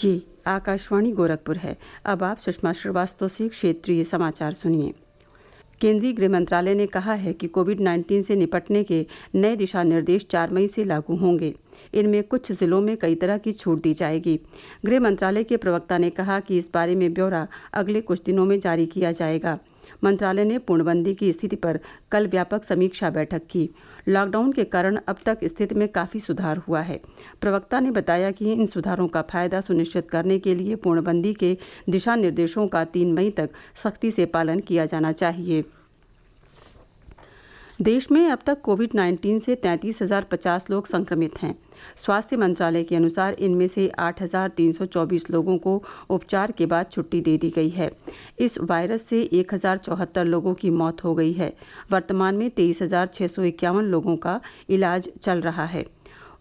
ये आकाशवाणी गोरखपुर है। अब आप सुषमा श्रीवास्तव से क्षेत्रीय समाचार सुनिए। केंद्रीय गृह मंत्रालय ने कहा है कि कोविड-19 से निपटने के नए दिशा निर्देश 4 मई से लागू होंगे। इनमें कुछ जिलों में कई तरह की छूट दी जाएगी। गृह मंत्रालय के प्रवक्ता ने कहा कि इस बारे में ब्यौरा अगले कुछ दिनों में जारी किया जाएगा। मंत्रालय ने पूर्णबंदी की स्थिति पर कल व्यापक समीक्षा बैठक की। लॉकडाउन के कारण अब तक स्थिति में काफ़ी सुधार हुआ है। प्रवक्ता ने बताया कि इन सुधारों का फायदा सुनिश्चित करने के लिए पूर्णबंदी के दिशा निर्देशों का 3 मई तक सख्ती से पालन किया जाना चाहिए। देश में अब तक कोविड-19 से 33,050 लोग संक्रमित हैं। स्वास्थ्य मंत्रालय के अनुसार इनमें से 8,324 लोगों को उपचार के बाद छुट्टी दे दी गई है। इस वायरस से 1,074 लोगों की मौत हो गई है। वर्तमान में 23,651 लोगों का इलाज चल रहा है।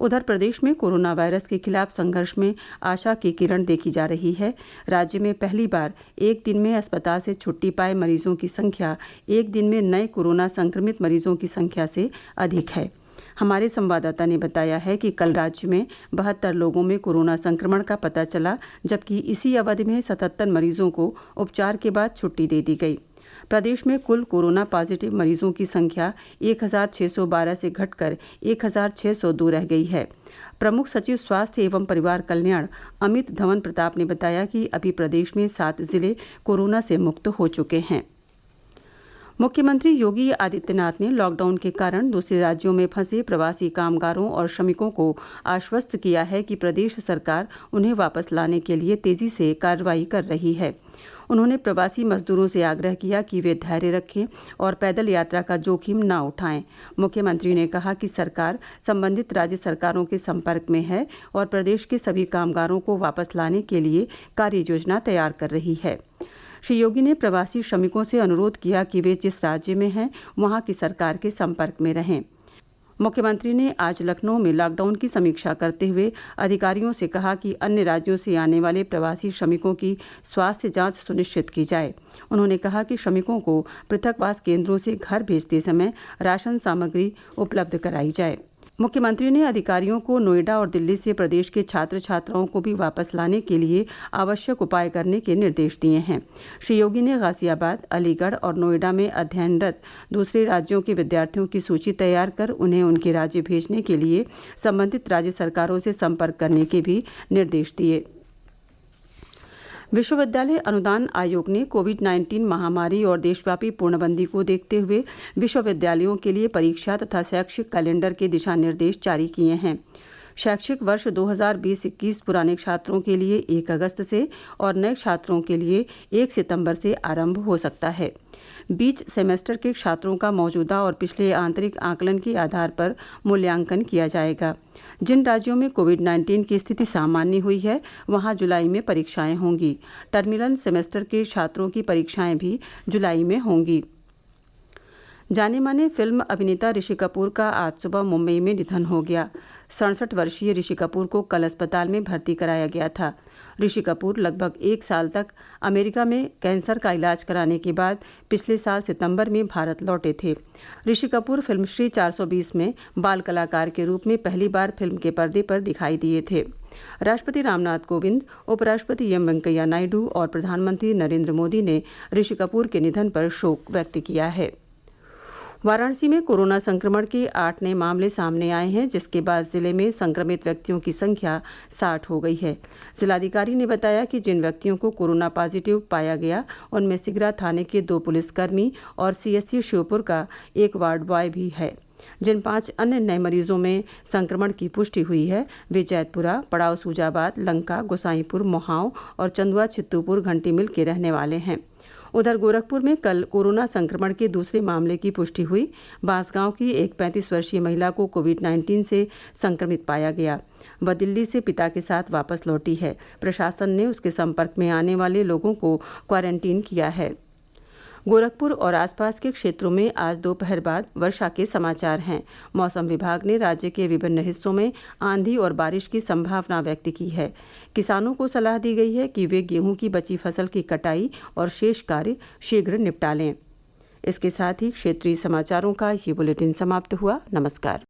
उधर प्रदेश में कोरोना वायरस के खिलाफ संघर्ष में आशा की किरण देखी जा रही है। राज्य में पहली बार एक दिन में अस्पताल से छुट्टी पाए मरीजों की संख्या एक दिन में नए कोरोना संक्रमित मरीजों की संख्या से अधिक है। हमारे संवाददाता ने बताया है कि कल राज्य में 72 लोगों में कोरोना संक्रमण का पता चला, जबकि इसी अवधि में 77 मरीजों को उपचार के बाद छुट्टी दे दी गई। प्रदेश में कुल कोरोना पॉजिटिव मरीजों की संख्या 1,612 से घटकर 1,602 रह गई है। प्रमुख सचिव स्वास्थ्य एवं परिवार कल्याण अमित धवन प्रताप ने बताया कि अभी प्रदेश में 7 जिले कोरोना से मुक्त हो चुके हैं। मुख्यमंत्री योगी आदित्यनाथ ने लॉकडाउन के कारण दूसरे राज्यों में फंसे प्रवासी कामगारों और श्रमिकों को आश्वस्त किया है कि प्रदेश सरकार उन्हें वापस लाने के लिए तेजी से कार्रवाई कर रही है। उन्होंने प्रवासी मजदूरों से आग्रह किया कि वे धैर्य रखें और पैदल यात्रा का जोखिम न उठाएं। मुख्यमंत्री ने कहा कि सरकार संबंधित राज्य सरकारों के संपर्क में है और प्रदेश के सभी कामगारों को वापस लाने के लिए कार्य योजना तैयार कर रही है। श्री योगी ने प्रवासी श्रमिकों से अनुरोध किया कि वे जिस राज्य में हैं वहां की सरकार के संपर्क में रहें। मुख्यमंत्री ने आज लखनऊ में लॉकडाउन की समीक्षा करते हुए अधिकारियों से कहा कि अन्य राज्यों से आने वाले प्रवासी श्रमिकों की स्वास्थ्य जांच सुनिश्चित की जाए। उन्होंने कहा कि श्रमिकों को पृथकवास केंद्रों से घर भेजते समय राशन सामग्री उपलब्ध कराई जाए। मुख्यमंत्री ने अधिकारियों को नोएडा और दिल्ली से प्रदेश के छात्र छात्राओं को भी वापस लाने के लिए आवश्यक उपाय करने के निर्देश दिए हैं। श्री योगी ने गाजियाबाद, अलीगढ़ और नोएडा में अध्ययनरत दूसरे राज्यों के विद्यार्थियों की सूची तैयार कर उन्हें उनके राज्य भेजने के लिए संबंधित राज्य सरकारों से संपर्क करने के भी निर्देश दिए। विश्वविद्यालय अनुदान आयोग ने कोविड-19 महामारी और देशव्यापी पूर्णबंदी को देखते हुए विश्वविद्यालयों के लिए परीक्षा तथा शैक्षिक कैलेंडर के दिशा निर्देश जारी किए हैं। शैक्षिक वर्ष 2020-21 पुराने छात्रों के लिए 1 अगस्त से और नए छात्रों के लिए 1 सितंबर से आरंभ हो सकता है। बीच सेमेस्टर के छात्रों का मौजूदा और पिछले आंतरिक आकलन के आधार पर मूल्यांकन किया जाएगा। जिन राज्यों में कोविड-19 की स्थिति सामान्य हुई है वहां जुलाई में परीक्षाएं होंगी। टर्मिनल सेमेस्टर के छात्रों की परीक्षाएं भी जुलाई में होंगी। जाने माने फिल्म अभिनेता ऋषि कपूर का आज सुबह मुंबई में निधन हो गया। 67 वर्षीय ऋषि कपूर को कल अस्पताल में भर्ती कराया गया था। ऋषि कपूर लगभग 1 साल तक अमेरिका में कैंसर का इलाज कराने के बाद पिछले साल सितंबर में भारत लौटे थे। ऋषि कपूर फिल्म श्री 420 में बाल कलाकार के रूप में पहली बार फिल्म के पर्दे पर दिखाई दिए थे। राष्ट्रपति रामनाथ कोविंद, उपराष्ट्रपति एम वेंकैया नायडू और प्रधानमंत्री नरेंद्र मोदी ने ऋषि कपूर के निधन पर शोक व्यक्त किया है। वाराणसी में कोरोना संक्रमण के 8 नए मामले सामने आए हैं, जिसके बाद जिले में संक्रमित व्यक्तियों की संख्या 60 हो गई है। जिलाधिकारी ने बताया कि जिन व्यक्तियों को कोरोना पॉजिटिव पाया गया उनमें सिगरा थाने के 2 पुलिसकर्मी और सीएससी श्योपुर का 1 वार्ड बॉय भी है। जिन 5 अन्य नए मरीजों में संक्रमण की पुष्टि हुई है वे जैतपुरा, पड़ाव सूजाबाद, लंका, गोसाईपुर, मोहाव और चंदुआ छित्तूपुर घंटी मिल के रहने वाले हैं। उधर गोरखपुर में कल कोरोना संक्रमण के दूसरे मामले की पुष्टि हुई। बांसगांव की एक 35 वर्षीय महिला को कोविड-19 से संक्रमित पाया गया। वह दिल्ली से पिता के साथ वापस लौटी है। प्रशासन ने उसके संपर्क में आने वाले लोगों को क्वारंटीन किया है। गोरखपुर और आसपास के क्षेत्रों में आज दोपहर बाद वर्षा के समाचार हैं। मौसम विभाग ने राज्य के विभिन्न हिस्सों में आंधी और बारिश की संभावना व्यक्त की है। किसानों को सलाह दी गई है कि वे गेहूं की बची फसल की कटाई और शेष कार्य शीघ्र निपटा लें। इसके साथ ही क्षेत्रीय समाचारों का ये बुलेटिन समाप्त हुआ। नमस्कार।